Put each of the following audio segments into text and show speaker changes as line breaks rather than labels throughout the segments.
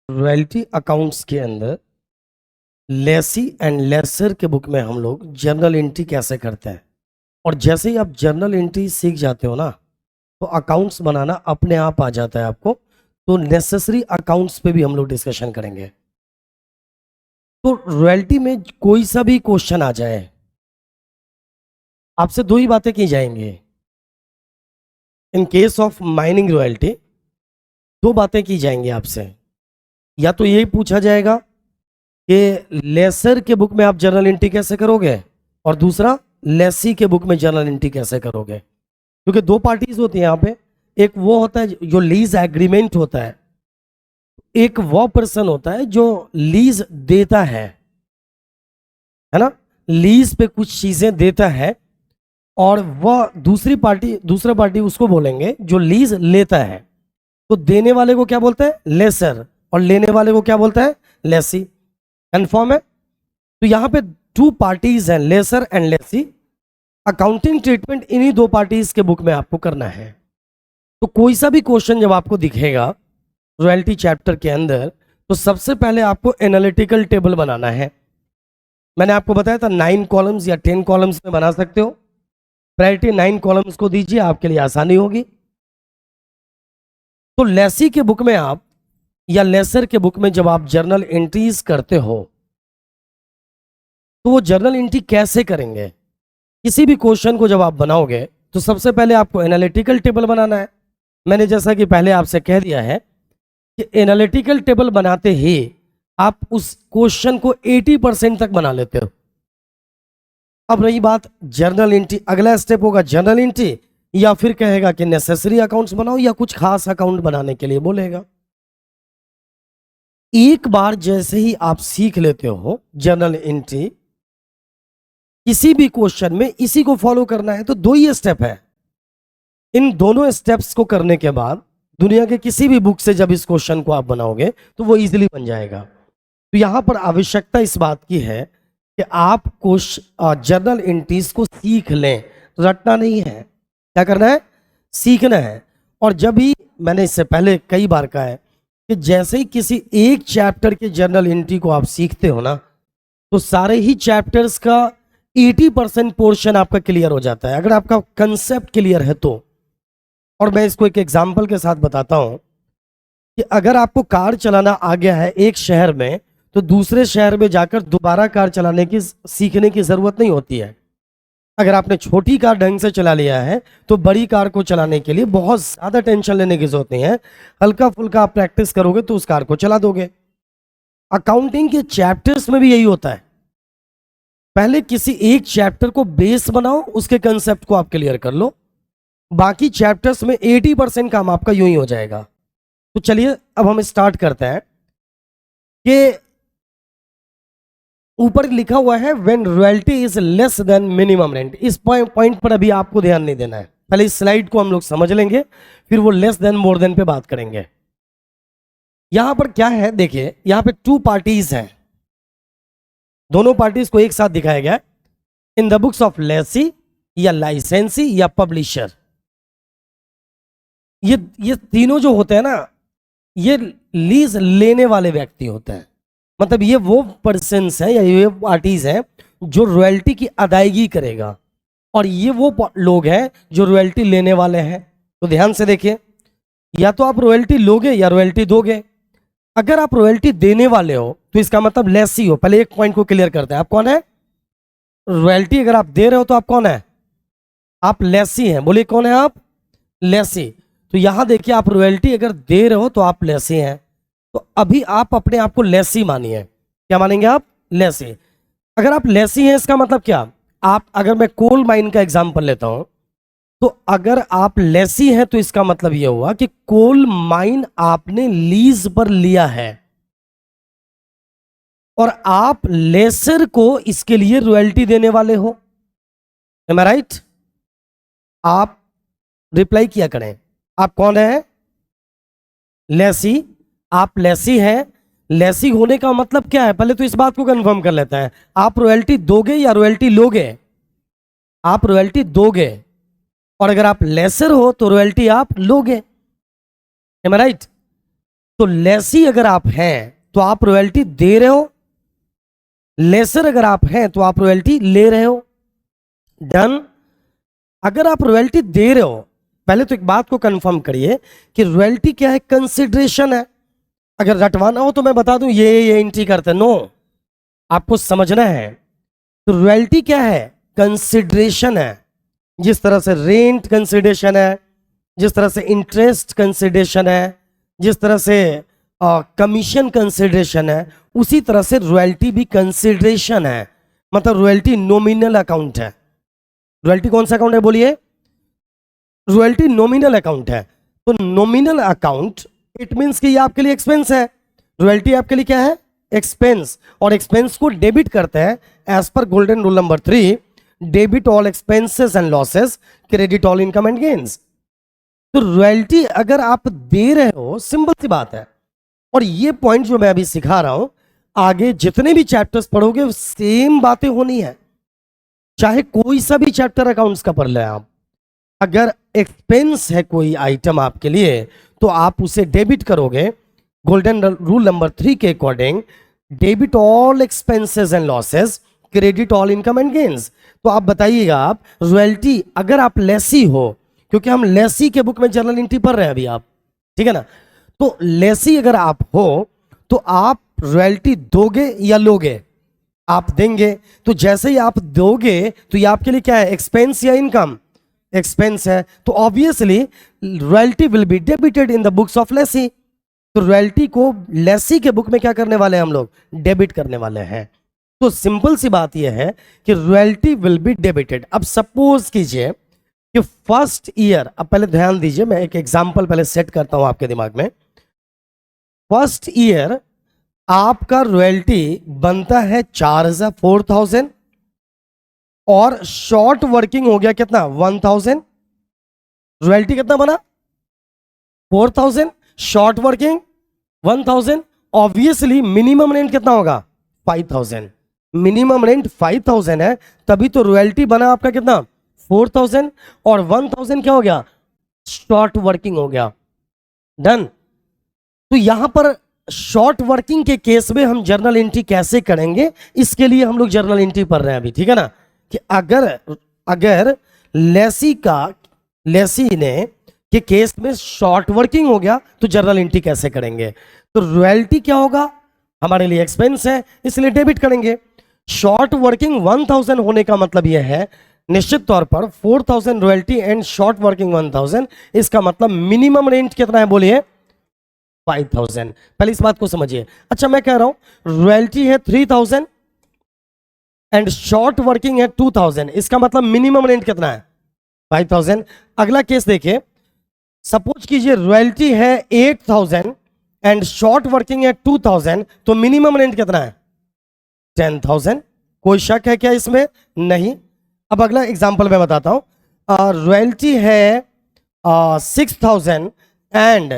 Royalty accounts के अंदर Lesi and lesser के बुक में हम लोग जर्नल एंट्री कैसे करते हैं। और जैसे ही आप जर्नल एंट्री सीख जाते हो ना, तो अकाउंट्स बनाना अपने आप आ जाता है आपको। तो नेसेसरी अकाउंट्स पे भी हम लोग डिस्कशन करेंगे। तो रॉयल्टी में कोई सा भी क्वेश्चन आ जाए, आपसे दो ही बातें की जाएंगी। In case of mining royalty दो बातें की जाएंगी आपसे। या तो यही पूछा जाएगा कि लेसर के बुक में आप जर्नल एंट्री कैसे करोगे, और दूसरा लेसी के बुक में जर्नल एंट्री कैसे करोगे। क्योंकि दो पार्टीज होती हैं यहाँ पे। एक वो होता है जो लीज एग्रीमेंट होता है, एक वो पर्सन होता है जो लीज देता है ना, लीज पे कुछ चीजें देता है। और वह दूसरा पार्टी उसको बोलेंगे जो लीज लेता है। तो देने वाले को क्या बोलते हैं, लेसर, और लेने वाले को क्या बोलता है, लेसी। कंफर्म है? तो यहां पे टू पार्टीज हैं, lessor and lessee. Accounting treatment इन्हीं दो पार्टीज के बुक में आपको करना है। तो कोई सा भी क्वेश्चन जब आपको दिखेगा रॉयल्टी चैप्टर के अंदर, तो सबसे पहले आपको एनालिटिकल टेबल बनाना है। मैंने आपको बताया था 9 कॉलम्स या 10 कॉलम्स में बना सकते हो। प्रायोरिटी 9 कॉलम्स को दीजिए, आपके लिए आसानी होगी। तो लेसी के बुक में आप या लेसर के बुक में जब आप जर्नल एंट्रीज करते हो, तो वो जर्नल एंट्री कैसे करेंगे। किसी भी क्वेश्चन को जब आप बनाओगे तो सबसे पहले आपको एनालिटिकल टेबल बनाना है। मैंने जैसा कि पहले आपसे कह दिया है कि एनालिटिकल टेबल बनाते ही आप उस क्वेश्चन को 80% तक बना लेते हो। अब रही बात जर्नल एंट्री, अगला स्टेप होगा जर्नल एंट्री, या फिर कहेगा कि नेसेसरी अकाउंट्स बनाओ, या कुछ खास अकाउंट बनाने के लिए बोलेगा। एक बार जैसे ही आप सीख लेते हो जर्नल एंट्री, किसी भी क्वेश्चन में इसी को फॉलो करना है। तो दो ही स्टेप है। इन दोनों स्टेप्स को करने के बाद दुनिया के किसी भी बुक से जब इस क्वेश्चन को आप बनाओगे तो वो इजीली बन जाएगा। तो यहां पर आवश्यकता इस बात की है कि आप जर्नल एंट्रीज को सीख लें, रटना नहीं है। क्या करना है, सीखना है। और जब भी, मैंने इससे पहले कई बार कहा है कि जैसे ही किसी एक चैप्टर के जर्नल एंट्री को आप सीखते हो ना, तो सारे ही चैप्टर्स का 80% पोर्शन आपका क्लियर हो जाता है, अगर आपका कंसेप्ट क्लियर है तो। और मैं इसको एक एग्जांपल के साथ बताता हूं कि अगर आपको कार चलाना आ गया है एक शहर में, तो दूसरे शहर में जाकर दोबारा कार चलाने की सीखने की जरूरत नहीं होती है। अगर आपने छोटी कार ढंग से चला लिया है तो बड़ी कार को चलाने के लिए बहुत ज्यादा टेंशन लेने की जरूरत नहीं है। हल्का फुल्का आप प्रैक्टिस करोगे तो उस कार को चला दोगे। अकाउंटिंग के चैप्टर्स में भी यही होता है। पहले किसी एक चैप्टर को बेस बनाओ, उसके कंसेप्ट को आप क्लियर कर लो, बाकी चैप्टर्स में 80% काम आपका यूं ही हो जाएगा। तो चलिए अब हम स्टार्ट करते हैं कि ऊपर लिखा हुआ है when royalty is less than minimum rent. इस पॉइंट पर अभी आपको ध्यान नहीं देना है, पहले इस स्लाइड को हम लोग समझ लेंगे, फिर वो लेस देन मोर देन पे बात करेंगे। यहां पर क्या है, देखिए यहां पे टू पार्टीज हैं, दोनों पार्टीज को एक साथ दिखाया गया है। In the books of Lesi या लाइसेंसी या पब्लिशर, ये तीनों जो होते हैं ना, ये लीज लेने वाले व्यक्ति होते हैं। मतलब ये वो पर्सन्स हैं या ये पार्टीज हैं जो रॉयल्टी की अदायगी करेगा, और ये वो लोग हैं जो रॉयल्टी लेने वाले हैं। तो ध्यान से देखिए, या तो आप रॉयल्टी लोगे या रॉयल्टी दोगे। अगर आप रॉयल्टी देने वाले हो तो इसका मतलब लेसी हो। पहले एक पॉइंट को क्लियर करते हैं, आप कौन है, रॉयल्टी अगर आप दे रहे हो तो आप कौन है, आप लेसी हैं। बोलिए कौन है आप, लेसी। तो यहां देखिए, आप रॉयल्टी अगर दे रहे हो तो आप लेसी हैं। तो अभी आप अपने आप को लेसी मानिए। क्या मानेंगे आप, लेसी। अगर आप लेसी हैं इसका मतलब क्या, आप, अगर मैं कोल माइन का एग्जांपल लेता हूं, तो अगर आप लेसी हैं तो इसका मतलब यह हुआ कि कोल माइन आपने लीज पर लिया है, और आप लेसर को इसके लिए रॉयल्टी देने वाले हो। एम आई राइट? आप रिप्लाई किया करें, आप कौन है, लेसी। आप लेसी हैं। लेसी होने का मतलब क्या है, पहले तो इस बात को कंफर्म कर लेते हैं। आप रॉयल्टी दोगे या रॉयल्टी लोगे, आप रॉयल्टी दोगे। और अगर आप लेसर हो तो रॉयल्टी आप लोगे। एम आई राइट? तो लेसी अगर आप हैं तो आप रॉयल्टी दे रहे हो, लेसर अगर आप हैं तो आप रॉयल्टी ले रहे हो। डन। अगर आप रॉयल्टी दे रहे हो, पहले तो एक बात को कंफर्म करिए कि रॉयल्टी क्या है, कंसिडरेशन है। अगर रटवाना हो तो मैं बता दूं ये एंट्री करते, नो, आपको समझना है। तो रॉयल्टी क्या है, कंसिडरेशन है। जिस तरह से रेंट कंसिडरेशन है, जिस तरह से इंटरेस्ट कंसिडरेशन है, जिस तरह से कमीशन कंसिडरेशन है, उसी तरह से रॉयल्टी भी कंसिडरेशन है। मतलब रॉयल्टी नॉमिनल अकाउंट है। रॉयल्टी कौन सा अकाउंट है बोलिए, रॉयल्टी नॉमिनल अकाउंट है। तो नॉमिनल अकाउंट इट मींस कि ये आपके लिए एक्सपेंस है। रॉयल्टी आपके लिए क्या है, एक्सपेंस। और एक्सपेंस को डेबिट करते हैं as per golden rule number 3, debit all expenses and losses, credit all income and gains. तो रॉयल्टी अगर आप दे रहे हो, सिंपल सी बात है। और ये पॉइंट जो मैं अभी सिखा रहा हूं, आगे जितने भी चैप्टर्स पढ़ोगे सेम बातें होनी है, चाहे कोई सा भी चैप्टर अकाउंट्स का पढ़ ले आप। अगर एक्सपेंस है कोई आइटम आपके लिए तो आप उसे डेबिट करोगे गोल्डन रूल नंबर 3 के according, debit all expenses and losses, credit all income and gains. तो आप बताइएगा, आप रॉयल्टी अगर आप लेसी हो, क्योंकि हम लेसी के बुक में जर्नल एंट्री पढ़ रहे हैं अभी आप, ठीक है ना। तो लेसी अगर आप हो तो आप रॉयल्टी दोगे या लोगे, आप देंगे। तो जैसे ही आप दोगे तो ये आपके लिए क्या है, एक्सपेंस या इनकम, एक्सपेंस है। तो obviously royalty will be debited in the books of Lesi. तो रॉयल्टी को लेसी के बुक में क्या करने वाले हैं हम लोग, डेबिट करने वाले हैं। तो सिंपल सी बात यह है कि रॉयल्टी विल बी डेबिटेड। अब सपोज कीजिए कि फर्स्ट ईयर, अब पहले ध्यान दीजिए, मैं एक एग्जांपल पहले सेट करता हूं आपके दिमाग में। फर्स्ट ईयर आपका रॉयल्टी बनता है 4,000 और शॉर्ट वर्किंग हो गया कितना, 1,000। रॉयल्टी कितना बना, 4,000, short working 1,000। Obviously minimum rent कितना होगा, 5,000। मिनिमम रेंट 5,000 है, तभी तो रॉयल्टी बना आपका कितना, 4,000। और 1,000 क्या हो गया, शॉर्ट वर्किंग हो गया। डन। तो यहां पर शॉर्ट वर्किंग के केस में हम जर्नल एंट्री कैसे करेंगे, इसके लिए हम लोग जर्नल एंट्री पढ़ रहे हैं अभी, ठीक है ना। कि अगर लेसी ने के केस में शॉर्ट वर्किंग हो गया तो जर्नल एंट्री कैसे करेंगे। तो रॉयल्टी क्या होगा, हमारे लिए एक्सपेंस है इसलिए डेबिट करेंगे। शॉर्ट वर्किंग 1,000 होने का मतलब यह है निश्चित तौर पर 4,000 रॉयल्टी एंड शॉर्ट वर्किंग 1,000, इसका मतलब मिनिमम रेंट कितना है बोलिए, 5,000। पहले इस बात को समझिए। अच्छा मैं कह रहा हूं रॉयल्टी है 3,000 एंड शॉर्ट वर्किंग है 2,000, इसका मतलब मिनिमम रेंट कितना है, 5,000। अगला केस देखिए, सपोज कीजिए रॉयल्टी है 8,000 एंड शॉर्ट वर्किंग है 2,000, तो मिनिमम रेंट कितना है, 10,000। कोई शक है क्या इसमें, नहीं। अब अगला एग्जांपल मैं बताता हूं। रॉयल्टी है 6,000 एंड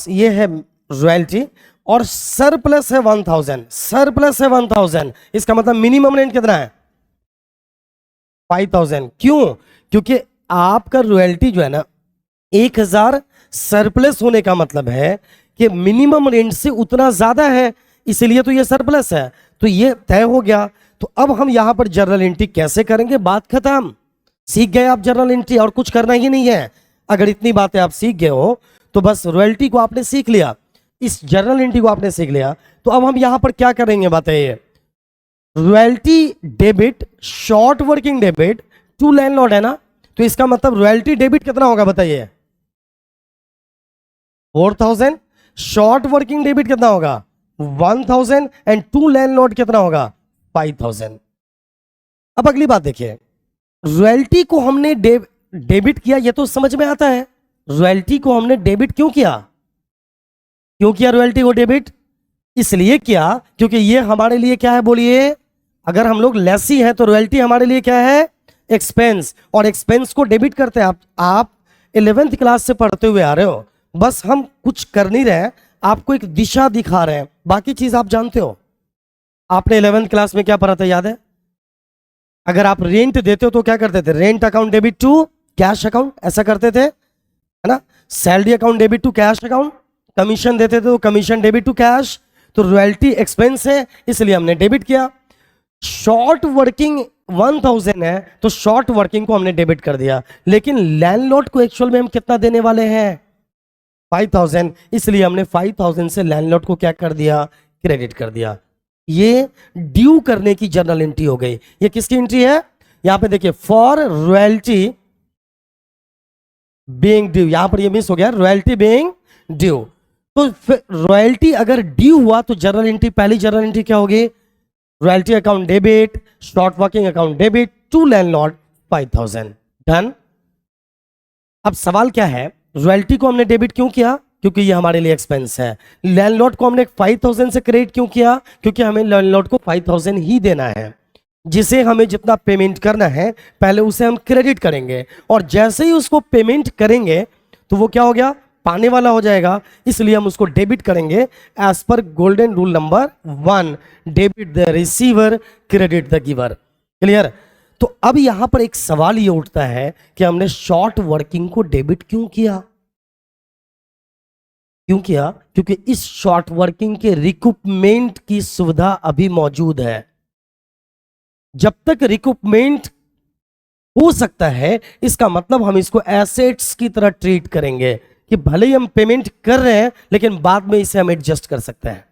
ये है रॉयल्टी और सरप्लस है 1,000, सरप्लस है 1,000, इसका मतलब मिनिमम रेंट कितना है, 5,000। क्यों, क्योंकि आपका रॉयल्टी जो है ना 1,000 सरप्लस होने का मतलब है कि मिनिमम रेंट से उतना ज्यादा है, इसलिए तो ये सरप्लस है। तो ये तय हो गया। तो अब हम यहां पर जर्नल एंट्री कैसे करेंगे, बात खत्म। सीख गए आप जर्नल एंट्री, और कुछ करना ही नहीं है। अगर इतनी बातें आप सीख गए हो तो बस रॉयल्टी को आपने सीख लिया, इस जर्नल एंट्री को आपने सीख लिया। तो अब हम यहां पर क्या करेंगे बताइए, royalty debit, short working debit to landlord है ना, तो इसका मतलब रॉयल्टी डेबिट कितना होगा बताइए, 4,000। शॉर्ट वर्किंग डेबिट कितना होगा, 1,000 एंड टू लैंडलॉर्ड कितना होगा, 5,000। अब अगली बात देखिए, रॉयल्टी को हमने डेबिट किया, ये तो समझ में आता है। रॉयल्टी को हमने डेबिट क्यों किया, क्यों किया रॉयल्टी को डेबिट, इसलिए किया क्योंकि ये हमारे लिए क्या है बोलिए, अगर हम लोग लेसी हैं तो रॉयल्टी हमारे लिए क्या है, एक्सपेंस। और एक्सपेंस को डेबिट करते हैं आप 11th क्लास से पढ़ते हुए आ रहे हो। बस हम कुछ कर नहीं रहे, आपको एक दिशा दिखा रहे हैं, बाकी चीज आप जानते हो। आपने 11th क्लास में क्या पढ़ा था याद है, अगर आप रेंट देते हो तो क्या करते थे, rent account debit to cash account, ऐसा करते थे, है ना। Salary account debit to cash account, commission देते थे तो कमीशन डेबिट टू कैश, तो रॉयल्टी एक्सपेंस है इसलिए हमने डेबिट किया। शॉर्ट वर्किंग 1000 है तो शॉर्ट वर्किंग को हमने डेबिट कर दिया, लेकिन लैंडलॉर्ड को एक्चुअल में हम कितना देने वाले हैं 5000, इसलिए हमने 5000 से लैंडलॉर्ड को क्या कर दिया, क्रेडिट कर दिया। ये ड्यू करने की जर्नल एंट्री हो गई। ये किसकी एंट्री है, यहां पे देखिए फॉर रॉयल्टी बीइंग ड्यू, यहां पर ये मिस हो गया, रॉयल्टी बीइंग ड्यू। तो रॉयल्टी अगर ड्यू हुआ तो जर्नल एंट्री, पहली जर्नल एंट्री क्या होगी, royalty account debit, short working account debit to landlord 5000, done. अब सवाल क्या है, रॉयल्टी को हमने डेबिट क्यों किया, क्योंकि ये हमारे लिए एक्सपेंस है। लैंडलॉर्ड को हमने 5000 से क्रेडिट क्यों किया, क्योंकि हमें लैंडलॉर्ड को 5000 ही देना है। जिसे हमें जितना पेमेंट करना है पहले उसे हम क्रेडिट करेंगे, और जैसे ही उसको पेमेंट करेंगे तो वो क्या हो गया, पाने वाला हो जाएगा, इसलिए हम उसको डेबिट करेंगे as per golden rule number 1, debit the receiver credit the giver. Clear. तो अब यहां पर एक सवाल ये उठता है कि हमने शॉर्ट वर्किंग को डेबिट क्यों किया, क्यों किया, क्योंकि इस शॉर्ट वर्किंग के रिकूपमेंट की सुविधा अभी मौजूद है। जब तक रिकूपमेंट हो सकता है इसका मतलब हम इसको एसेट्स की तरह ट्रीट करेंगे कि भले ही हम पेमेंट कर रहे हैं लेकिन बाद में इसे हम एडजस्ट कर सकते हैं।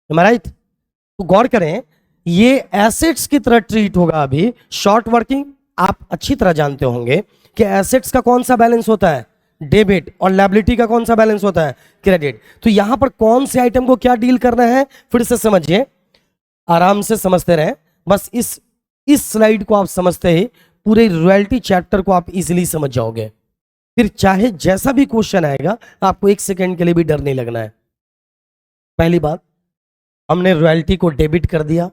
राइट। तो गौर करें, ये एसेट्स की तरह ट्रीट होगा अभी शॉर्ट वर्किंग। आप अच्छी तरह जानते होंगे कि एसेट्स का कौन सा बैलेंस होता है, डेबिट, और लायबिलिटी का कौन सा बैलेंस होता है, क्रेडिट। तो यहां पर कौन से आइटम को क्या डील करना है फिर से समझिए, आराम से समझते रहें। बस इस स्लाइड को आप समझते ही पूरे रॉयल्टी चैप्टर को आप इजीली समझ जाओगे। फिर चाहे जैसा भी क्वेश्चन आएगा आपको 1 सेकंड के लिए भी डर नहीं लगना है। पहली बात, हमने रॉयल्टी को डेबिट कर दिया,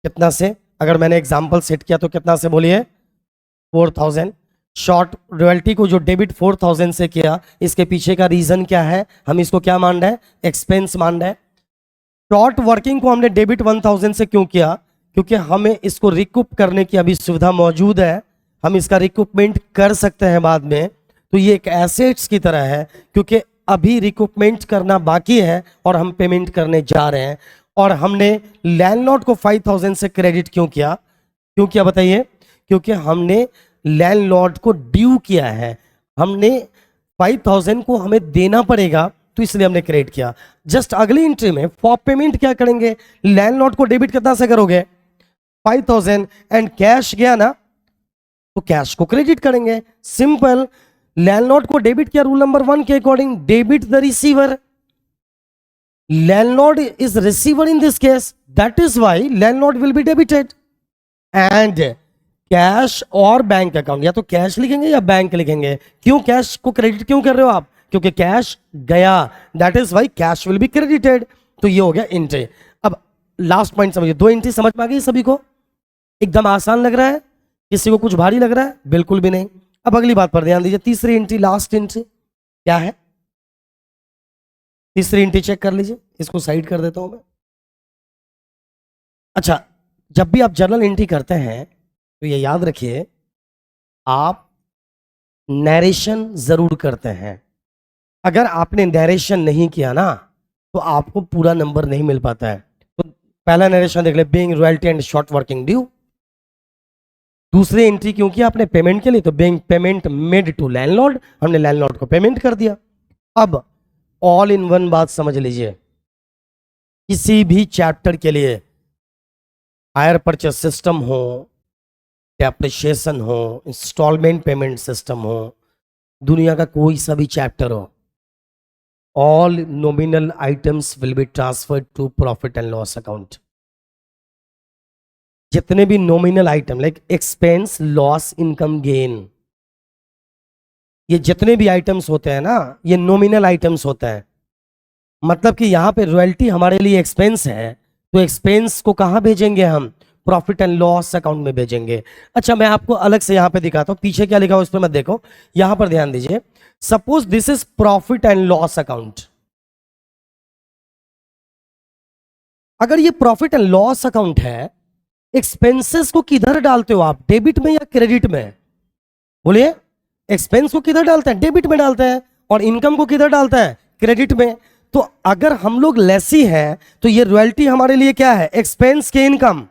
कितना से, अगर मैंने एग्जांपल सेट किया तो कितना से बोलिए 4000। शॉर्ट रॉयल्टी को जो डेबिट 4000 से किया, इसके पीछे का रीजन क्या है, हम इसको क्या मान रहे हैं, एक्सपेंस मान रहे हैं। शॉर्ट वर्किंग को हमने डेबिट 1000 से क्यों किया, क्योंकि हमें इसको रिकूप करने की अभी सुविधा मौजूद है, हम इसका रिकूपमेंट कर सकते हैं बाद में। तो ये एक एसेट्स की तरह है, क्योंकि अभी रिकूपमेंट करना बाकी है और हम पेमेंट करने जा रहे हैं। और हमने लैंडलॉर्ड को 5000 से क्रेडिट क्यों किया, क्यों किया बताइए, क्योंकि हमने लैंडलॉर्ड को ड्यू किया है, हमने 5000 को हमें देना पड़ेगा, तो इसलिए हमने क्रेडिट किया। जस्ट अगली एंट्री में फॉर पेमेंट क्या करेंगे, लैंडलॉर्ड को डेबिट कितना से करोगे 5000, एंड कैश गया ना तो कैश को क्रेडिट करेंगे, सिंपल। लैंडलॉर्ड को डेबिट किया रूल नंबर 1 के according, debit the receiver, landlord is receiver in this case, that is why landlord will be debited. And cash और बैंक अकाउंट, या तो कैश लिखेंगे या बैंक लिखेंगे। क्यों कैश को क्रेडिट क्यों कर रहे हो आप, क्योंकि कैश गया, that is why cash will be credited. तो ये हो गया एंट्री। अब लास्ट पॉइंट समझिए, 2 एंट्री समझ में आ गई सभी को, एकदम आसान लग रहा है, किसी को कुछ भारी लग रहा है, बिल्कुल भी नहीं। अब अगली बात पर ध्यान दीजिए, तीसरी एंट्री, लास्ट एंट्री क्या है, तीसरी एंट्री चेक कर लीजिए, इसको साइड कर देता हूं मैं। अच्छा, जब भी आप जर्नल एंट्री करते हैं तो ये याद रखिए, आप नरेशन जरूर करते हैं। अगर आपने नरेशन नहीं किया ना तो आपको पूरा नंबर नहीं मिल पाता है। तो पहला नरेशन देख ले, being royalty and short working due. दूसरी एंट्री क्यों किया आपने, पेमेंट के लिए, तो being payment made to landlord, हमने लैंडलॉर्ड को पेमेंट कर दिया। अब ऑल इन वन बात समझ लीजिए, किसी भी चैप्टर के लिए, हायर परचेस सिस्टम हो, डेप्रिसिएशन हो, इंस्टॉलमेंट पेमेंट सिस्टम हो, दुनिया का कोई सा भी चैप्टर हो, all nominal items will be transferred to profit and loss account. जितने भी nominal item like expense, loss, income, gain, ये जितने भी आइटम्स होते हैं ना, ये नॉमिनल आइटम्स होते हैं। मतलब कि यहां पे रॉयल्टी हमारे लिए एक्सपेंस है, तो एक्सपेंस को कहां भेजेंगे हम, प्रॉफिट एंड लॉस अकाउंट में भेजेंगे। अच्छा, मैं आपको अलग से यहां पे दिखाता हूं, पीछे क्या लिखा हुआ उस पर मत देखो, यहां पर ध्यान दीजिए। Suppose this is profit and loss account. अगर ये प्रॉफिट एंड लॉस अकाउंट है, एक्सपेंसेस को किधर डालते हो आप, डेबिट में या क्रेडिट में, बोलिए। एक्सपेंस को किधर डालते हैं, डेबिट में डालते हैं। और इनकम को किधर डालता है, क्रेडिट में। तो अगर हम लोग लेसी हैं तो ये रॉयल्टी हमारे लिए क्या है? एक्सपेंस के इनकम,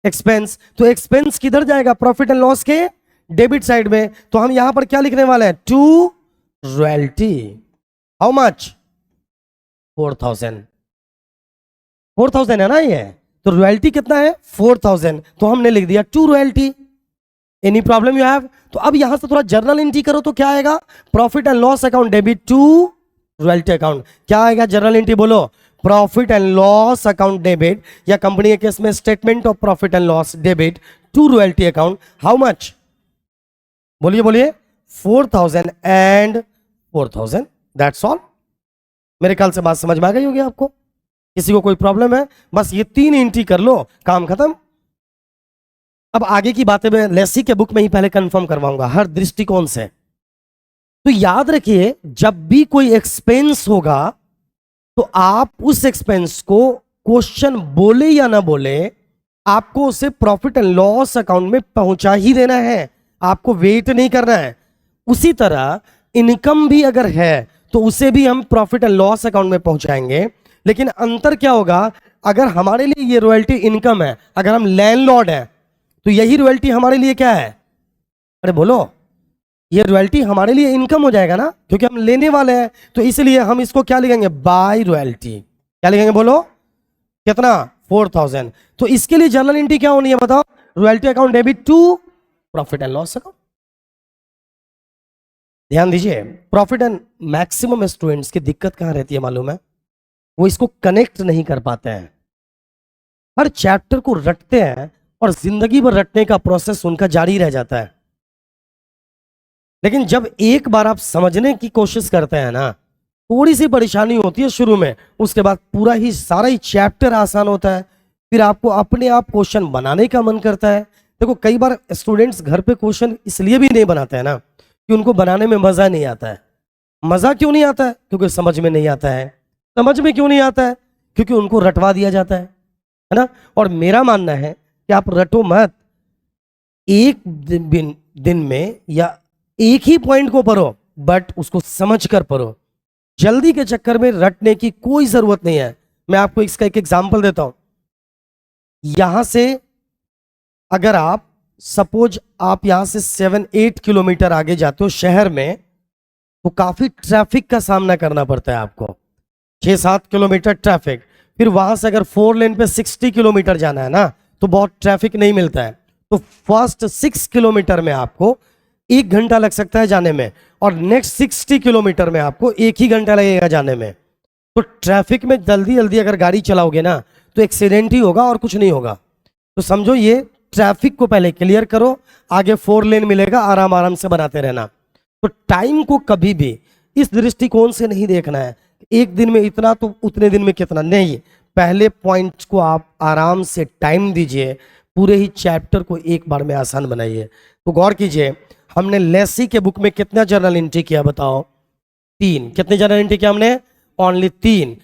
एक्सपेंस। तो एक्सपेंस किधर जाएगा? प्रॉफिट एंड लॉस के डेबिट साइड में। तो हम यहां पर क्या लिखने वाले हैं? To royalty. How much? 4000। 4000 है ना ये, तो रॉयल्टी कितना है? 4000। तो हमने लिख दिया to royalty. Any problem you have? तो अब यहां से थोड़ा जर्नल एंट्री करो तो क्या आएगा? Profit and loss account debit to royalty account. क्या आएगा जर्नल एंट्री? बोलो। Profit and loss account debit, या कंपनी के केस में statement of profit and loss debit to royalty account. How much? बोलिए बोलिए। 4000 एंड 4000। That's all. मेरे ख्याल से बात समझ में आ गई होगी आपको। किसी को कोई प्रॉब्लम है? बस ये 3 एंट्री कर लो, काम खत्म। अब आगे की बातें मैं लेसी के बुक में ही पहले कंफर्म करवाऊंगा हर दृष्टिकोण से। तो याद रखिए, जब भी कोई एक्सपेंस होगा तो आप उस एक्सपेंस को क्वेश्चन बोले या ना बोले, आपको उसे प्रॉफिट एंड लॉस अकाउंट में पहुंचा ही देना है, आपको वेट नहीं करना है। उसी तरह इनकम भी अगर है तो उसे भी हम प्रॉफिट एंड लॉस अकाउंट में पहुंचाएंगे। लेकिन अंतर क्या होगा? अगर हमारे लिए ये रॉयल्टी इनकम है, अगर हम लैंडलॉर्ड हैं तो यही रॉयल्टी हमारे लिए क्या है? अरे बोलो, ये रॉयल्टी हमारे लिए इनकम हो जाएगा ना, क्योंकि हम लेने वाले हैं। तो इसलिए हम इसको क्या लिखेंगे? By royalty. क्या लिखेंगे? बोलो। कितना? 4000। तो इसके लिए जर्नल एंट्री क्या होनी है बताओ? Royalty account debit to profit and loss account. ध्यान दीजिए, प्रॉफिट एंड मैक्सिमम स्टूडेंट्स की दिक्कत कहां रहती है मालूम है? वो इसको कनेक्ट नहीं कर पाते हैं। हर चैप्टर को रटते हैं और जिंदगी भर रटने का प्रोसेस उनका जारी रह जाता है। लेकिन जब एक बार आप समझने की कोशिश करते हैं ना, थोड़ी सी परेशानी होती है शुरू में, उसके बाद पूरा ही सारा ही चैप्टर आसान होता है। फिर आपको अपने आप क्वेश्चन बनाने का मन करता है। देखो, कई बार स्टूडेंट्स घर पे क्वेश्चन इसलिए भी नहीं बनाते हैं ना कि उनको बनाने में मजा नहीं आता है। मजा क्यों नहीं आता है? क्योंकि समझ में नहीं आता है। समझ में क्यों नहीं आता है? क्योंकि उनको रटवा दिया जाता है ना। और मेरा मानना है कि आप रटो मत, एक दिन में या एक ही पॉइंट को पढ़ो, बट उसको समझ कर पढ़ो। जल्दी के चक्कर में रटने की कोई जरूरत नहीं है। मैं आपको इसका एक एग्जांपल देता हूं। यहां से अगर आप सपोज आप यहां से 7-8 किलोमीटर आगे जाते हो शहर में, तो काफी ट्रैफिक का सामना करना पड़ता है आपको। 6-7 किलोमीटर ट्रैफिक। फिर वहां से अगर 4 लेन पे 60 किलोमीटर जाना है ना, तो बहुत ट्रैफिक नहीं मिलता है। तो फर्स्ट 6 किलोमीटर में आपको 1 घंटा लग सकता है जाने में, और नेक्स्ट 60 किलोमीटर में आपको 1 ही घंटा लगेगा जाने में। तो ट्रैफिक में जल्दी जल्दी अगर गाड़ी चलाओगे ना, तो एक्सीडेंट ही होगा और कुछ नहीं होगा। तो समझो, ये ट्रैफिक को पहले क्लियर करो, आगे 4 लेन मिलेगा, आराम आराम से बनाते रहना। तो टाइम को कभी भी इस दृष्टिकोण से नहीं देखना है, एक दिन में इतना तो उतने दिन में कितना, नहीं। पहले पॉइंट को आप आराम से टाइम दीजिए, पूरे ही चैप्टर को एक बार में आसान बनाइए। तो गौर कीजिए, हमने लेसी के बुक में कितना जर्नल एंट्री किया बताओ? 3। कितने जर्नल एंट्री किया हमने? ओनली 3।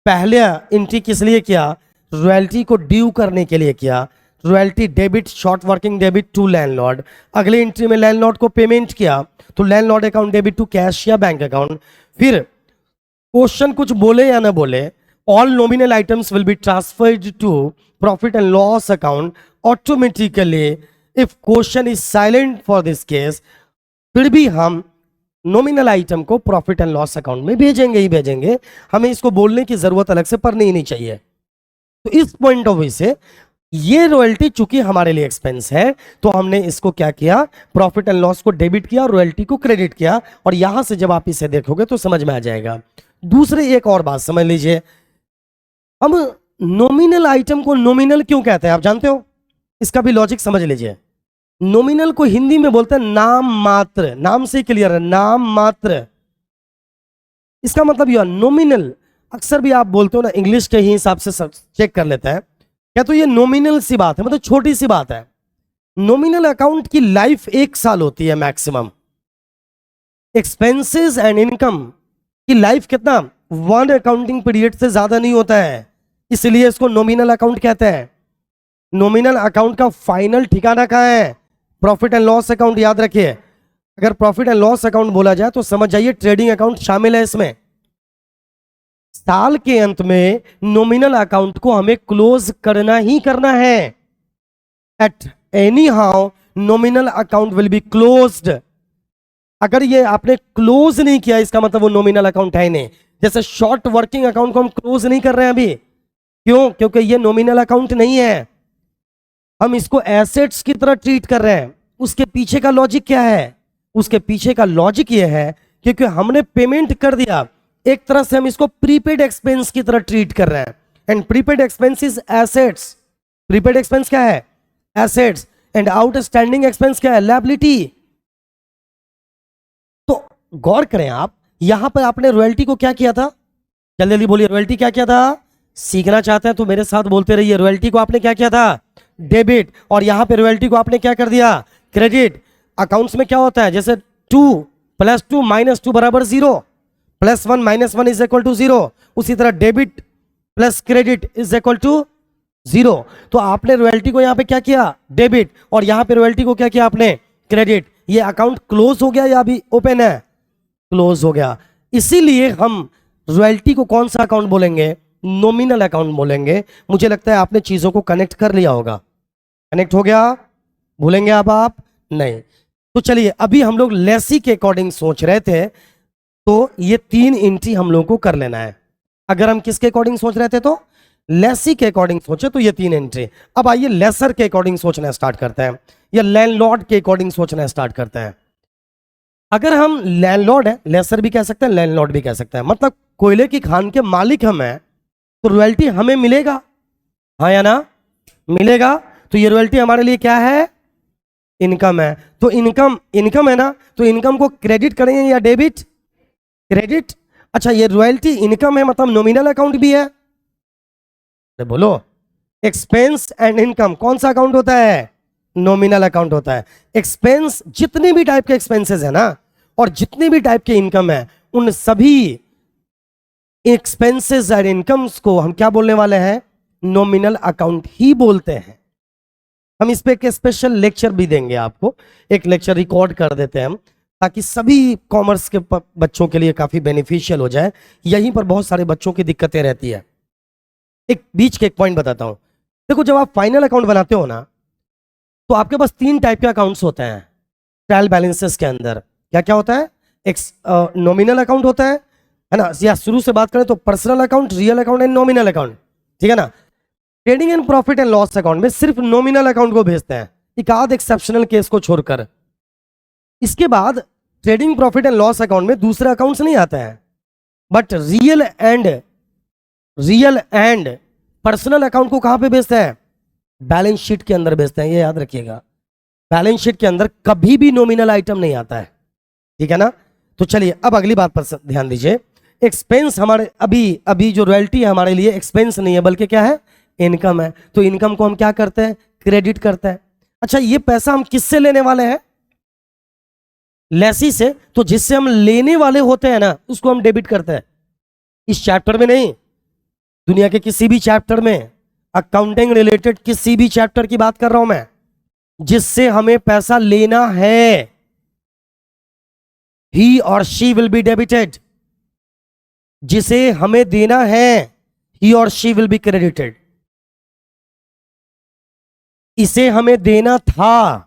पहले एंट्री किस लिए किया? रॉयल्टी को ड्यू करने के लिए किया। Royalty debit, short working debit to landlord. अगले एंट्री में लैंडलॉर्ड को पेमेंट किया, तो landlord account debit to cash या बैंक अकाउंट। फिर क्वेश्चन कुछ बोले या ना बोले, all nominal items will be transferred to profit and loss account automatically if question is silent for this case. फिर भी हम नॉमिनल आइटम को प्रॉफिट एंड लॉस अकाउंट में भेजेंगे ही भेजेंगे, हमें इसको बोलने की जरूरत अलग से पड़नी ही नहीं चाहिए। तो इस पॉइंट ऑफ व्यू से ये रॉयल्टी चूंकि हमारे लिए एक्सपेंस है, तो हमने इसको क्या किया? प्रॉफिट एंड लॉस को डेबिट किया, रॉयल्टी को क्रेडिट किया। और यहां से जब आप इसे देखोगे तो समझ में आ जाएगा। दूसरी एक और बात समझ लीजिए, हम नॉमिनल आइटम को नॉमिनल क्यों कहते हैं आप जानते हो? इसका भी लॉजिक समझ लीजिए। नॉमिनल को हिंदी में बोलते हैं नाम मात्र। नाम से क्लियर है, नाम मात्र। इसका मतलब यह नॉमिनल अक्सर भी आप बोलते हो ना, इंग्लिश के ही हिसाब से चेक कर लेते हैं क्या, तो ये नॉमिनल सी बात है, मतलब छोटी सी बात है। नॉमिनल अकाउंट की लाइफ 1 साल होती है मैक्सिमम। एक्सपेंसेस एंड इनकम की लाइफ कितना? 1 अकाउंटिंग पीरियड से ज्यादा नहीं होता है, इसलिए इसको नॉमिनल अकाउंट कहते हैं। नॉमिनल अकाउंट का फाइनल ठिकाना कहां है? Profit and loss account. याद रखिए, अगर प्रॉफिट एंड लॉस अकाउंट बोला जाए तो समझ जाइए ट्रेडिंग अकाउंट शामिल है इसमें। साल के अंत में नॉमिनल अकाउंट को हमें क्लोज करना ही करना है। At any how nominal account will be closed. अगर ये आपने क्लोज नहीं किया इसका मतलब वो नॉमिनल अकाउंट है ही नहीं। जैसे शॉर्ट वर्किंग अकाउंट को हम क्लोज नहीं कर रहे हैं अभी, क्यों? क्योंकि ये नॉमिनल अकाउंट नहीं है, हम इसको एसेट्स की तरह ट्रीट कर रहे हैं। उसके पीछे का लॉजिक क्या है? उसके पीछे का लॉजिक ये है क्योंकि हमने पेमेंट कर दिया, एक तरह से हम इसको प्रीपेड एक्सपेंस की तरह ट्रीट कर रहे हैं। And prepaid expense is assets. Prepaid expense क्या है? एसेट्स। एंड आउटस्टैंडिंग एक्सपेंस क्या है? लायबिलिटी। तो गौर करें आप, यहां पर आपने रॉयल्टी को क्या किया था? जल्दी जल्दी बोलिए, रॉयल्टी क्या किया था? सीखना चाहते हैं तो मेरे साथ बोलते रहिए। रॉयल्टी को आपने क्या किया था? डेबिट। और यहां पे रॉयल्टी को आपने क्या कर दिया? क्रेडिट। अकाउंट्स में क्या होता है? जैसे 2 + 2 - 2 = 0, +1 - 1 इज इक्वल टू 0। उसी तरह debit plus credit is equal to 0। तो आपने रॉयल्टी को यहां पे क्या किया? डेबिट। और यहां पे रॉयल्टी को क्या किया आपने? क्रेडिट। ये अकाउंट क्लोज हो गया या अभी ओपन है? क्लोज हो गया। इसीलिए हम रॉयल्टी को कौन सा अकाउंट बोलेंगे? नॉमिनल अकाउंट बोलेंगे। मुझे लगता है आपने चीजों को कनेक्ट कर लिया होगा। कनेक्ट हो गया? भूलेंगे अब आप? नहीं। तो चलिए, अभी हम लोग लेसी के अकॉर्डिंग सोच रहे थे, तो ये 3 एंट्री हम लोगों को कर लेना है। अगर हम किसके अकॉर्डिंग सोच रहे थे तो लेसी के अकॉर्डिंग सोचे तो ये 3 एंट्री। अब आइए लेसर के अकॉर्डिंग सोचना स्टार्ट करते हैं, या लैंडलॉर्ड के अकॉर्डिंग सोचना स्टार्ट करते हैं। अगर हम लैंडलॉर्ड है, लेसर भी कह सकते हैं, लैंडलॉर्ड भी कह सकते हैं, मतलब कोयले की खान के मालिक हम हैं, तो रॉयल्टी हमें मिलेगा, हाँ या ना? मिलेगा। तो ये रॉयल्टी हमारे लिए क्या है? इनकम है। तो इनकम है ना, तो इनकम को क्रेडिट करेंगे या डेबिट? क्रेडिट। अच्छा, ये रॉयल्टी इनकम है, मतलब नॉमिनल अकाउंट भी है। तो बोलो, एक्सपेंस एंड इनकम कौन सा अकाउंट होता है? नॉमिनल अकाउंट होता है। एक्सपेंस, जितने भी टाइप के एक्सपेंसेस है ना, और जितने भी टाइप के इनकम है, उन सभी एक्सपेंसेस और इनकम्स को हम क्या बोलने वाले हैं? नॉमिनल अकाउंट ही बोलते हैं। हम इस पे एक स्पेशल लेक्चर भी देंगे आपको, एक लेक्चर रिकॉर्ड कर देते हैं हम, ताकि सभी कॉमर्स के बच्चों के लिए काफी बेनिफिशियल हो जाए। यहीं पर बहुत सारे बच्चों की दिक्कतें रहती है। एक बीच के एक पॉइंट बताता हूं। देखो, जब आप फाइनल अकाउंट बनाते हो ना, तो आपके पास 3 टाइप के अकाउंट्स होते हैं ट्रायल बैलेंसेस के अंदर। क्या क्या होता है? एक नॉमिनल अकाउंट होता है ना, या शुरू से बात करें तो personal account, real account and nominal account, ठीक है ना। Trading and profit and loss account में सिर्फ नॉमिनल अकाउंट को भेजते हैं, एक आध एक्सेप्शनल केस को छोड़कर। इसके बाद trading profit and loss account में दूसरे अकाउंट्स नहीं आता है, but real and personal account को कहां पे भेजते हैं? बैलेंस शीट के अंदर भेजते हैं। ये याद रखिएगा, बैलेंस शीट के अंदर कभी भी नॉमिनल आइटम नहीं आता है, ठीक है ना। तो चलिए, अब अगली बात पर ध्यान दीजिए। एक्सपेंस हमारे अभी जो रॉयल्टी है हमारे लिए एक्सपेंस नहीं है, बल्कि क्या है? इनकम है। तो इनकम को हम क्या करते हैं? क्रेडिट करते हैं। अच्छा, ये पैसा हम किससे लेने वाले हैं? लेसी से। तो जिससे हम लेने वाले होते हैं ना, उसको हम डेबिट करते हैं। इस चैप्टर में नहीं, दुनिया के किसी भी चैप्टर में, अकाउंटिंग रिलेटेड किसी भी चैप्टर की बात कर रहा हूं मैं, जिससे हमें पैसा लेना है, he or she will be debited। जिसे हमें देना है, he or she will be credited। इसे हमें देना था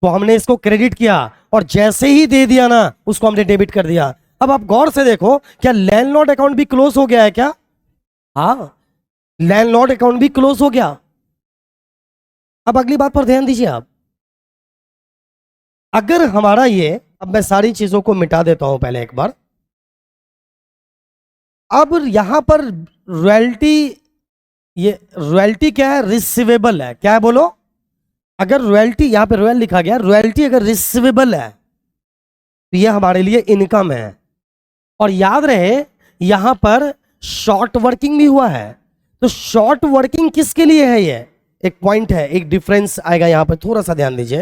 तो हमने इसको क्रेडिट किया, और जैसे ही दे दिया ना, उसको हमने डेबिट कर दिया। अब आप गौर से देखो, क्या लैंडलॉर्ड अकाउंट भी क्लोज हो गया है क्या? हाँ, लैंडलॉर्ड अकाउंट भी क्लोज हो गया। अब अगली बात पर ध्यान दीजिए आप। अगर हमारा ये, अब मैं सारी चीजों को मिटा देता हूं पहले एक बार। अब यहां पर रॉयल्टी, ये रॉयल्टी क्या है? रिसीवेबल है। क्या है बोलो? अगर रॉयल्टी, यहां पे रॉयल लिखा गया, रॉयल्टी अगर रिसीवेबल है तो ये हमारे लिए इनकम है। और याद रहे, यहां पर शॉर्ट वर्किंग भी हुआ है। तो शॉर्ट वर्किंग किसके लिए है? ये एक पॉइंट है, एक डिफरेंस आएगा यहां पर, थोड़ा सा ध्यान दीजिए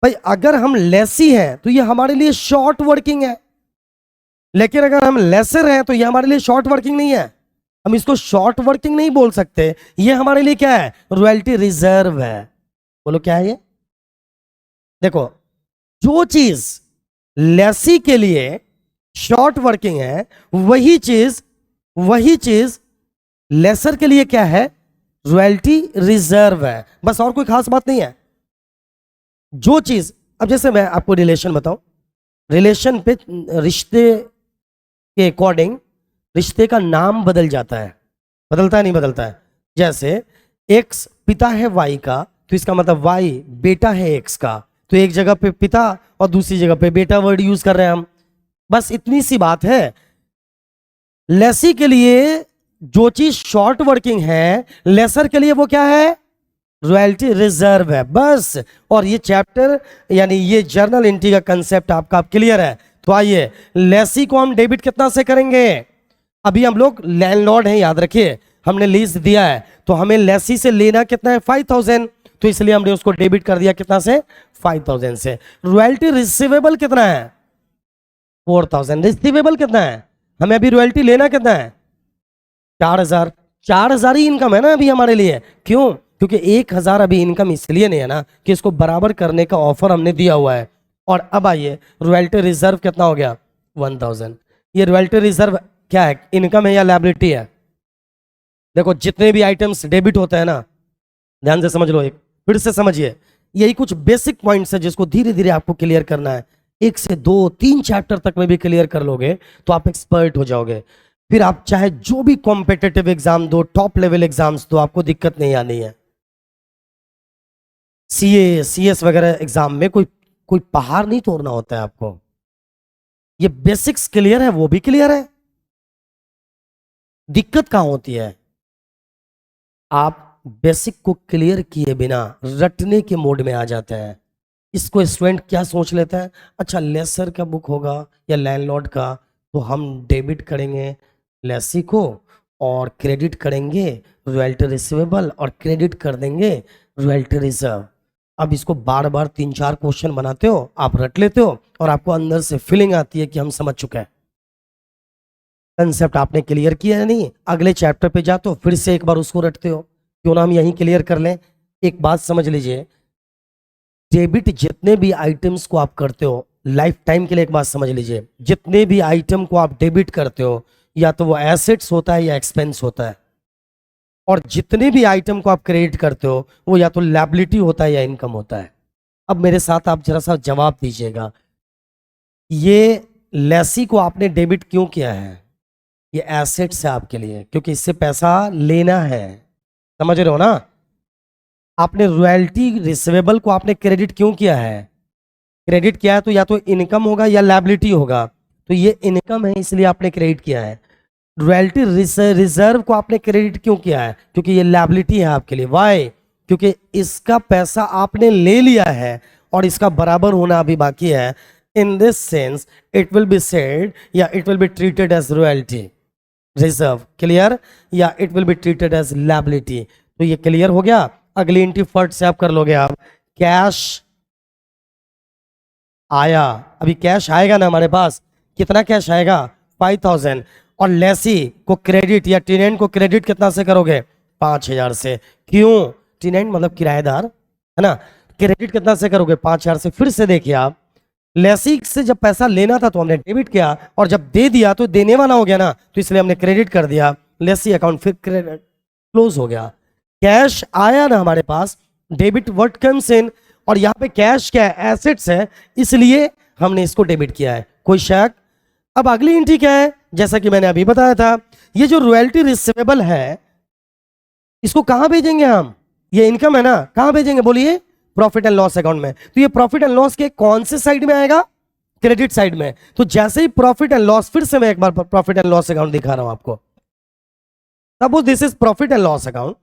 भाई। अगर हम लेसी हैं तो ये हमारे लिए शॉर्ट वर्किंग है, लेकिन अगर हम लेसर हैं तो ये हमारे लिए शॉर्ट वर्किंग नहीं है। हम इसको शॉर्ट वर्किंग नहीं बोल सकते, ये हमारे लिए क्या है? रॉयल्टी रिजर्व है। बोलो क्या है ये? देखो, जो चीज लेसी के लिए शॉर्ट वर्किंग है, वही चीज वही चीज लेसर के लिए क्या है, रॉयल्टी रिजर्व है, बस और कोई खास बात नहीं है। जो चीज, अब जैसे मैं आपको रिलेशन बताऊं, रिलेशन पे रिश्ते के अकॉर्डिंग रिश्ते का नाम बदल जाता है, बदलता है नहीं बदलता है। जैसे एक्स पिता है वाई का, तो इसका मतलब वाई बेटा है एक्स का, तो एक जगह पे पिता और दूसरी जगह पे बेटा वर्ड यूज कर रहे हैं हम, बस इतनी सी बात है। लेसी के लिए जो चीज शॉर्ट वर्किंग है, लेसर के लिए वो क्या है, रॉयल्टी रिजर्व है, बस। और ये चैप्टर यानी ये जर्नल एंट्री का कंसेप्ट आपका क्लियर है। तो आइए, लेसी को हम डेबिट कितना से करेंगे, अभी हम लोग लैंडलॉर्ड हैं, याद रखिए, हमने लीज दिया है, तो हमें लेसी से लेना कितना है, 5000, तो इसलिए हमने उसको डेबिट कर दिया कितना से, 5000 से। रॉयल्टी रिसीवेबल कितना है, 4000। रिसीवेबल कितना है, हमें अभी रॉयल्टी लेना कितना है, 4000। 4000 ही इनकम है ना अभी हमारे लिए, क्यों, क्योंकि 1000 अभी इनकम इसलिए नहीं है ना कि इसको बराबर करने का ऑफर हमने दिया हुआ है। और अब आइए, रॉयल्टी रिजर्व कितना हो गया, 1000। ये रॉयल्टी रिजर्व क्या है, इनकम है या लायबिलिटी है। देखो जितने भी आइटम्स डेबिट होते हैं ना, ध्यान से समझ लो, एक फिर से समझिए, यही कुछ बेसिक पॉइंट्स है जिसको धीरे धीरे आपको क्लियर करना है। 1 से 2 3 चैप्टर तक में भी क्लियर कर लोगे तो आप एक्सपर्ट हो जाओगे। फिर आप चाहे जो भी कॉम्पिटिटिव एग्जाम दो, टॉप लेवल एग्जाम्स दो, आपको दिक्कत नहीं आनी है। सीए सीएस वगैरह एग्जाम में कोई कोई पहाड़ नहीं तोड़ना होता है आपको। ये बेसिक्स क्लियर है, वो भी क्लियर है। दिक्कत कहां होती है, आप बेसिक को क्लियर किए बिना रटने के मोड में आ जाते हैं। इसको स्टूडेंट क्या सोच लेता है, अच्छा लेसर का बुक होगा या लैंडलॉर्ड का, तो हम डेबिट करेंगे लेसी को और क्रेडिट करेंगे रॉयल्टी रिसीवेबल और क्रेडिट कर देंगे रॉयल्टी रिजर्व। अब इसको बार बार 3-4 क्वेश्चन बनाते हो, आप रट लेते हो और आपको अंदर से फीलिंग आती है कि हम समझ चुके हैं। कंसेप्ट आपने क्लियर किया है नहीं, अगले चैप्टर पे जाते हो फिर से एक बार उसको रटते हो, क्यों ना हम यहीं क्लियर कर लें। एक बात समझ लीजिए, डेबिट जितने भी आइटम्स को आप करते हो लाइफ टाइम के लिए, एक बात समझ लीजिए, जितने भी आइटम को आप डेबिट करते हो या तो वो एसेट्स होता है या एक्सपेंस होता है, और जितने भी आइटम को आप क्रेडिट करते हो वो या तो लायबिलिटी होता है या इनकम होता है। अब मेरे साथ आप जरा सा जवाब दीजिएगा, ये लेसी को आपने डेबिट क्यों किया है, ये एसेट्स है आपके लिए, क्योंकि इससे पैसा लेना है, समझ रहे हो ना। आपने रॉयल्टी रिसीवेबल को आपने क्रेडिट क्यों किया है, क्रेडिट किया है तो या तो इनकम होगा या लायबिलिटी होगा, तो ये इनकम है इसलिए आपने क्रेडिट किया है। रॉयल्टी रिजर्व को आपने क्रेडिट क्यों किया है, क्योंकि ये लायबिलिटी है आपके लिए। वाई, क्योंकि इसका पैसा आपने ले लिया है और इसका बराबर होना अभी बाकी है। In this sense it will be said या it will be treated as royalty reserve, clear, या it will be treated as liability. तो ये क्लियर हो गया। अगली एंट्री फट से आप कर लोगे, आप कैश आया, अभी कैश आएगा ना हमारे पास, कितना कैश आएगा, 5000, और लेसी को क्रेडिट या टेनेंट को क्रेडिट कितना से करोगे, 5000 से। क्यों, टेनेंट मतलब किराएदार है ना, क्रेडिट कितना से करोगे, 5000 से। फिर से देखिए आप, लेसी से जब पैसा लेना था तो हमने डेबिट किया, और जब दे दिया तो देने वाला हो गया ना, तो इसलिए हमने क्रेडिट कर दिया लेसी अकाउंट, फिर क्रेडिट क्लोज हो गया। कैश आया ना हमारे पास, डेबिट व्हाट कम्स इन, और यहाँ पे कैश क्या है, एसेट्स है, इसलिए हमने इसको डेबिट किया है। कोई शक। अब अगली एंट्री क्या है, जैसा कि मैंने अभी बताया था, ये जो रॉयल्टी रिसीवेबल है इसको कहां भेजेंगे हम, ये इनकम है ना, कहां भेजेंगे बोलिए, प्रॉफिट एंड लॉस अकाउंट में। तो ये प्रॉफिट एंड लॉस के कौन से साइड में आएगा, क्रेडिट साइड में। तो जैसे ही प्रॉफिट एंड लॉस, फिर से मैं एक बार प्रॉफिट एंड लॉस अकाउंट दिखा रहा हूं आपको, suppose this is profit and loss account,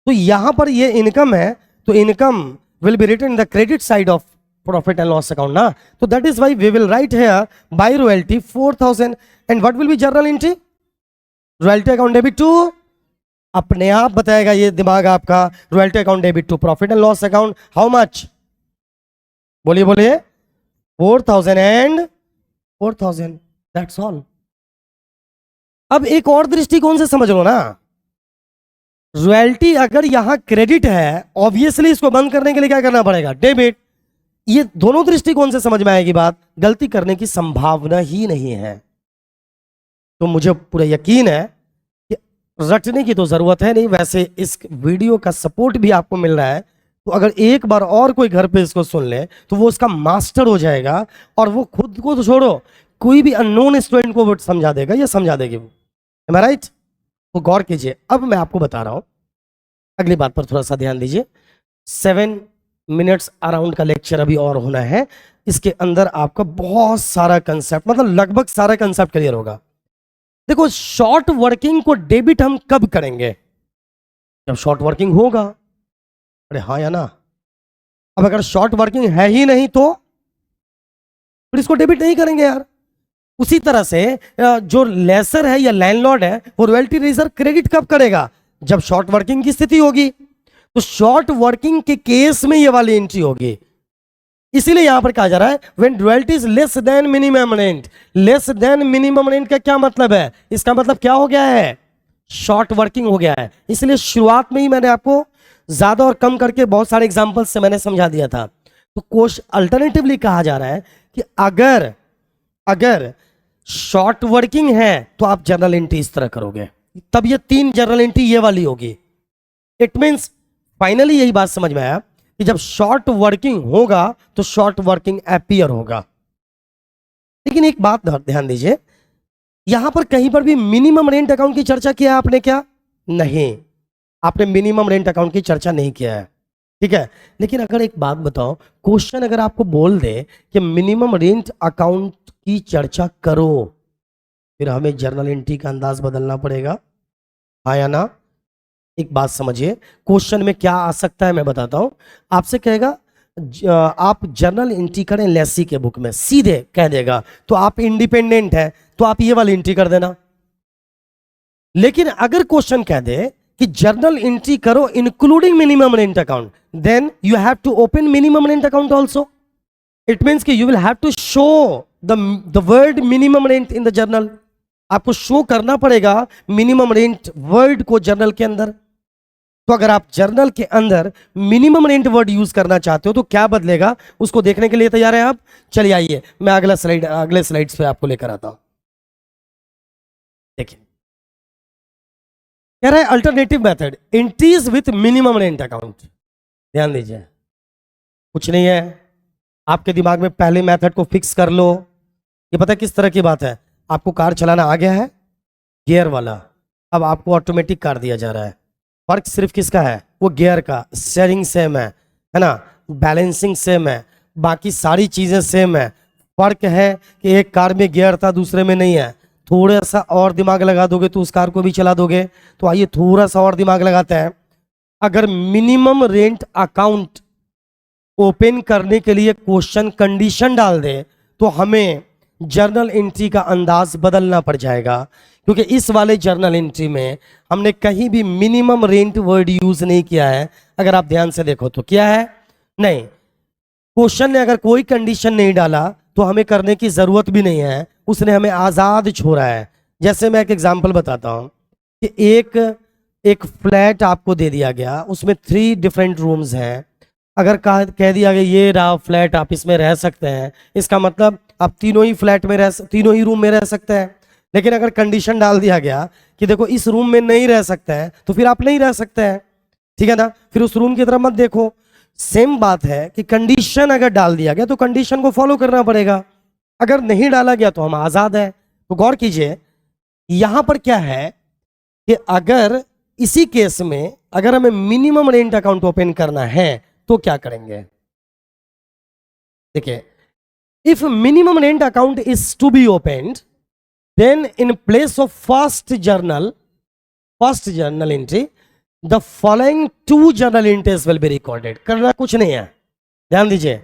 तो यहां पर ये इनकम है, तो income will be written in the credit side of profit and loss account ना, तो that is why we will write here by royalty 4000, and what will be journal entry, royalty account debit to, अपने आप बताएगा ये दिमाग आपका, royalty account debit to profit and loss account, how much, बोलिए बोलिए, 4000 एंड 4000, दैट्स ऑल। अब एक और दृष्टिकोण से समझ लो ना, रॉयल्टी अगर यहां क्रेडिट है, ऑब्वियसली इसको बंद करने के लिए क्या करना पड़ेगा, डेबिट। ये दोनों दृष्टिकोण से समझ में आएगी बात, गलती करने की संभावना ही नहीं है। तो मुझे पूरा यकीन है रटने की तो जरूरत है नहीं, वैसे इस वीडियो का सपोर्ट भी आपको मिल रहा है, तो अगर एक बार और कोई घर पे इसको सुन ले तो वो उसका मास्टर हो जाएगा, और वो खुद को तो छोड़ो, कोई भी अननोन स्टूडेंट को वो समझा देगा या समझा देगी वो। एम आई राइट? तो गौर कीजिए, अब मैं आपको बता रहा हूं, अगली बात पर थोड़ा सा ध्यान दीजिए। 7 मिनट्स अराउंड का लेक्चर अभी और होना है, इसके अंदर आपका बहुत सारा कंसेप्ट, मतलब लगभग सारा कंसेप्ट क्लियर होगा। देखो, शॉर्ट वर्किंग को डेबिट हम कब करेंगे? जब शॉर्ट वर्किंग होगा। अरे हाँ या ना? अब अगर शॉर्ट वर्किंग है ही नहीं तो फिर इसको डेबिट नहीं करेंगे यार। उसी तरह से जो लेसर है या लैंडलॉर्ड है वो रॉयल्टी रिजर्व क्रेडिट कब करेगा? जब शॉर्ट वर्किंग की स्थिति होगी। तो शॉर्ट वर्किंग के केस में ये वाली एंट्री होगी। इसीलिए यहां पर कहा जा रहा है when royalty is less than minimum rent. Less than minimum rent का क्या मतलब है? इसका मतलब क्या हो गया है? शॉर्ट वर्किंग हो गया है। इसलिए शुरुआत में ही मैंने आपको ज्यादा और कम करके बहुत सारे एग्जांपल्स से मैंने समझा दिया था। तो कोश अल्टरनेटिवली कहा जा रहा है कि अगर शॉर्ट वर्किंग है तो आप जर्नल एंट्री इस तरह करोगे, तब ये 3 जर्नल एंट्री ये वाली होगी। इट मींस फाइनली यही बात समझ में आया कि जब शॉर्ट वर्किंग होगा तो शॉर्ट वर्किंग अपीयर होगा। लेकिन एक बात ध्यान दीजिए, यहां पर कहीं पर भी मिनिमम रेंट अकाउंट की चर्चा किया है आपने क्या? नहीं, आपने मिनिमम रेंट अकाउंट की चर्चा नहीं किया है, ठीक है। लेकिन अगर एक बात बताओ, क्वेश्चन अगर आपको बोल दे कि मिनिमम रेंट अकाउंट की चर्चा करो, फिर हमें जर्नल एंट्री का अंदाज बदलना पड़ेगा, हाँ या ना? एक बात समझिए, क्वेश्चन में क्या आ सकता है मैं बताता हूं। आपसे कहेगा आप जर्नल एंट्री करें लेसी के बुक में, सीधे कह देगा तो आप इंडिपेंडेंट है तो आप ये वाली एंट्री कर देना। लेकिन अगर क्वेश्चन कह दे कि जर्नल एंट्री करो including minimum rent account, then you have to open minimum rent account also. It means कि you will have to show the word minimum rent in the journal. आपको शो करना पड़ेगा minimum rent word को journal के अंदर। तो अगर आप जर्नल के अंदर मिनिमम रेंट वर्ड यूज करना चाहते हो तो क्या बदलेगा, उसको देखने के लिए तैयार है आप? चलिए आइए, मैं अगले स्लाइड्स पे आपको लेकर आता हूं। देखिए, कह रहा है alternative method entries with minimum rent account. ध्यान दीजिए, कुछ नहीं है, आपके दिमाग में पहले मेथड को फिक्स कर लो। ये पता है किस तरह की बात है? आपको कार चलाना आ गया है, गियर वाला, अब आपको ऑटोमेटिक कार दिया जा रहा है। फर्क सिर्फ किसका है? वो गियर का। स्टीयरिंग सेम है ना, बैलेंसिंग सेम है, बाकी सारी चीजें सेम है। फर्क है कि एक कार में गियर था, दूसरे में नहीं है। थोड़ा सा और दिमाग लगा दोगे तो उस कार को भी चला दोगे। तो आइए थोड़ा सा और दिमाग लगाते हैं। अगर मिनिमम रेंट अकाउंट ओपन करने के लिए क्वेश्चन कंडीशन डाल दे तो हमें जर्नल एंट्री का अंदाज बदलना पड़ जाएगा, क्योंकि इस वाले जर्नल एंट्री में हमने कहीं भी मिनिमम रेंट वर्ड यूज नहीं किया है। अगर आप ध्यान से देखो तो क्या है? नहीं, क्वेश्चन ने अगर कोई कंडीशन नहीं डाला तो हमें करने की जरूरत भी नहीं है, उसने हमें आजाद छोड़ा है। जैसे मैं एक एग्जांपल बताता हूं कि एक फ्लैट आपको दे दिया गया, उसमें 3 डिफरेंट रूम्स हैं। अगर कह दिया गया ये रहा फ्लैट, आप इसमें रह सकते हैं, इसका मतलब आप तीनों ही रूम में रह सकते हैं। लेकिन अगर कंडीशन डाल दिया गया कि देखो इस रूम में नहीं रह सकते हैं, तो फिर आप नहीं रह सकते हैं, ठीक है ना? फिर उस रूम की तरफ मत देखो। सेम बात है कि कंडीशन अगर डाल दिया गया तो कंडीशन को फॉलो करना पड़ेगा, अगर नहीं डाला गया तो हम आजाद है। तो गौर कीजिए, यहां पर क्या है कि अगर इसी केस में अगर हमें मिनिमम रेंट अकाउंट ओपन करना है तो क्या करेंगे? देखिए, if minimum rent account is to be opened, then in place of first journal entry, the following 2 journal entries will be recorded। करना कुछ नहीं है, ध्यान दीजिए।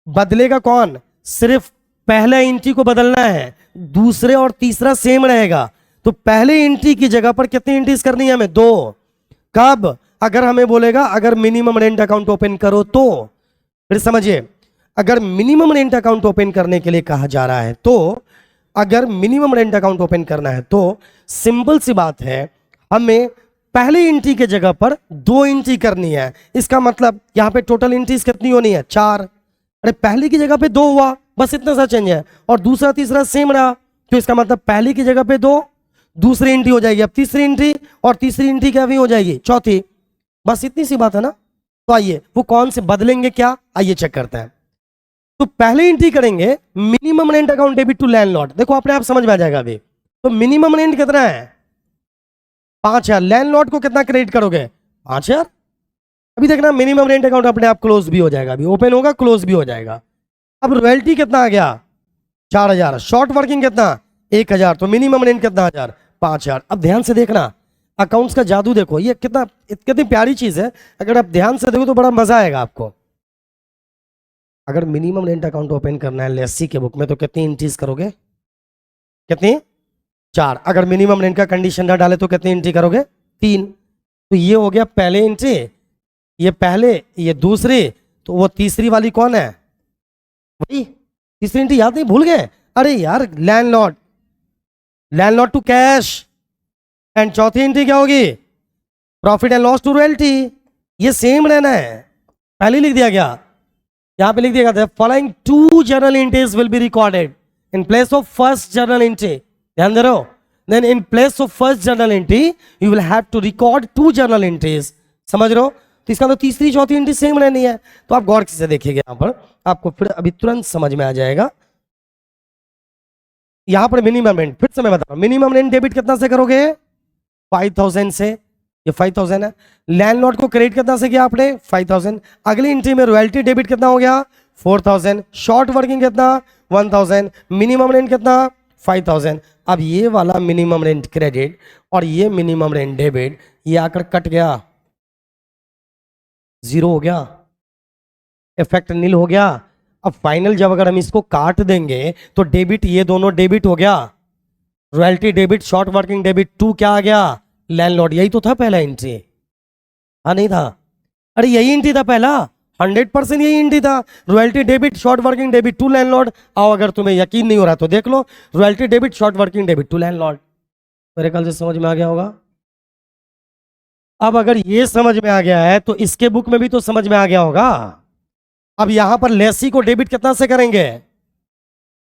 बदलेगा कौन? सिर्फ पहला एंट्री को बदलना है, दूसरे और तीसरा सेम रहेगा। तो पहले एंट्री की जगह पर कितनी एंट्रीज करनी है हमें? 2। कब? अगर हमें बोलेगा अगर मिनिमम रेंट अकाउंट ओपन करो तो। फिर समझिए, अगर मिनिमम रेंट अकाउंट ओपन करने के लिए कहा जा रहा है तो अगर मिनिमम रेंट अकाउंट ओपन करना है तो सिंपल सी बात है, हमें पहले एंट्री के जगह पर 2 एंट्री करनी है। इसका मतलब यहां पे टोटल एंट्रीज कितनी होनी है? 4। अरे पहले की जगह पे 2 हुआ, बस इतना सा चेंज है, और दूसरा तीसरा सेम रहा, तो इसका मतलब पहले की जगह पे 2, दूसरी एंट्री हो जाएगी अब तीसरी एंट्री, और तीसरी एंट्री क्या भी हो जाएगी चौथी। बस इतनी सी बात है ना। तो आइए वो कौन से बदलेंगे क्या, आइए चेक करते हैं। तो पहले एंट्री करेंगे minimum rent account debit to landlord, देखो अपने आप समझ में आ जाएगा अभी। तो मिनिमम रेंट कितना है 5,000, लैंडलॉर्ड को कितना क्रेडिट करोगे 5,000। अभी देखना मिनिमम रेंट अकाउंट अपने आप क्लोज भी हो जाएगा, अभी ओपन होगा क्लोज भी हो जाएगा। अब रॉयल्टी कितना आ गया 4,000, शॉर्ट वर्किंग कितना 1,000, तो मिनिमम रेंट कितना 1,000 5,000। अब ध्यान से देखना अकाउंट्स का जादू देखो, ये कितनी प्यारी चीज है। अगर आप ध्यान से देखो तो बड़ा मजा आएगा आपको। अगर मिनिमम रेंट अकाउंट ओपन करना है लेसी के बुक में तो कितनी एंट्रीज करोगे, कितनी 4। अगर मिनिमम रेंट का कंडीशन ना डाले तो कितनी एंट्री करोगे 3। तो ये हो गया पहले एंट्री, ये पहले, ये दूसरी, तो वो तीसरी वाली कौन है, वही तीसरी एंट्री याद नहीं भूल गए, अरे यार लैंडलॉर्ड टू कैश। एंड चौथी एंट्री क्या होगी profit and loss to royalty. ये सेम रहना है, पहले लिख दिया गया, यहां पे लिख दिया गया following 2 journal entries will be recorded in place of first journal entry. ध्यान दे रहे हो, then in place of first journal entry you will have to record 2 journal entries. समझ रहे हो, तो इसका तो तीसरी चौथी एंट्री सेम रहनी है। तो आप गौर से देखिएगा यहां पर, आपको फिर अभी तुरंत समझ में आ जाएगा। यहां पर मिनिमम रेंट फिर से मैं बता रहा हूं, मिनिमम रेंट डेबिट कितना से करोगे 5,000 से, ये 5,000 है। लैंडलॉर्ड को क्रेडिट कितना से किया आपने 5,000। अगली एंट्री में रॉयल्टी डेबिट कितना हो गया 4,000, शॉर्ट वर्किंग कितना 1,000, मिनिमम रेंट कितना 5,000। अब ये वाला मिनिमम रेंट क्रेडिट और ये मिनिमम रेंट डेबिट ये आकर कट गया, 0 हो गया, इफेक्ट नील हो गया। अब फाइनल जब अगर हम इसको काट देंगे तो डेबिट, ये दोनों डेबिट हो गया, royalty debit short working debit 2 क्या आ गया लैंडलॉर्ड। यही तो था पहला एंट्री, हाँ नहीं था, अरे यही एंट्री था पहला, 100% यही एंट्री था, royalty debit short working debit to landlord. आओ अगर तुम्हें यकीन नहीं हो रहा तो देख लो, royalty debit short working debit to landlord. मेरे ख्याल से समझ में आ गया होगा। अब अगर ये समझ में आ गया है तो इसके बुक में भी तो समझ में आ गया होगा। अब यहां पर लेसी को डेबिट कितना से करेंगे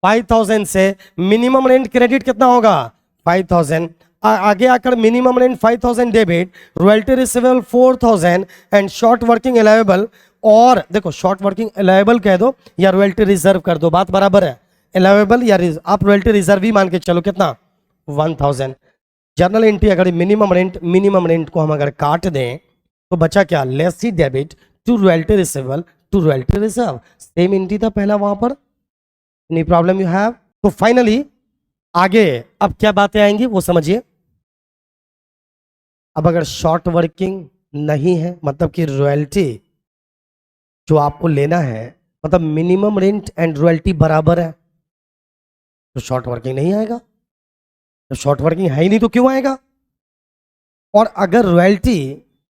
5,000 से, मिनिमम रेंट क्रेडिट कितना होगा 5,000, आगे आकर minimum rent 5,000 debit, royalty receivable 4,000 and short working allowable. और देखो शॉर्ट वर्किंग अलाउएबल कह दो या रॉयल्टी रिजर्व कर दो, बात बराबर है, अलाउएबल या आप रॉयल्टी रिजर्व ही मान के चलो, कितना 1,000। जर्नल एंट्री अगर मिनिमम रेंट को हम अगर काट दें तो बचा क्या लेसी debit to royalty receivable to royalty reserve, same entry था पहला वहां पर। Any problem you have. तो फाइनली आगे अब क्या बातें आएंगी वो समझिए। अब अगर शॉर्ट वर्किंग नहीं है, मतलब कि रॉयल्टी जो आपको लेना है, मतलब मिनिमम रेंट एंड रॉयल्टी बराबर है, तो शॉर्ट वर्किंग नहीं आएगा। तो शॉर्ट वर्किंग है ही नहीं तो क्यों आएगा। और अगर रॉयल्टी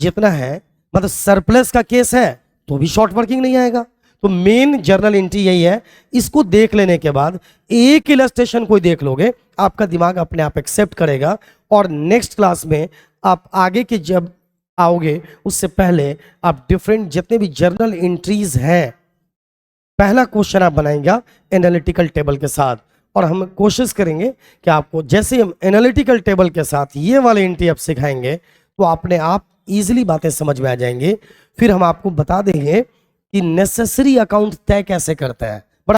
जितना है मतलब सरप्लस का केस है तो भी शॉर्ट वर्किंग नहीं आएगा। तो मेन जर्नल एंट्री यही है, इसको देख लेने के बाद एक इलस्ट्रेशन कोई देख लोगे आपका दिमाग अपने आप एक्सेप्ट करेगा, और नेक्स्ट क्लास में आप आगे के जब आओगे उससे पहले आप डिफरेंट जितने भी जर्नल एंट्रीज हैं, पहला क्वेश्चन आप बनाएंगे एनालिटिकल टेबल के साथ, और हम कोशिश करेंगे कि आपको जैसे हम एनालिटिकल टेबल के साथ ये वाले एंट्री आप सिखाएंगे तो अपने आप इजीली बातें समझ में आ जाएंगे। फिर हम आपको बता देंगे कि नेसेसरी अकाउंट तय कैसे करता है।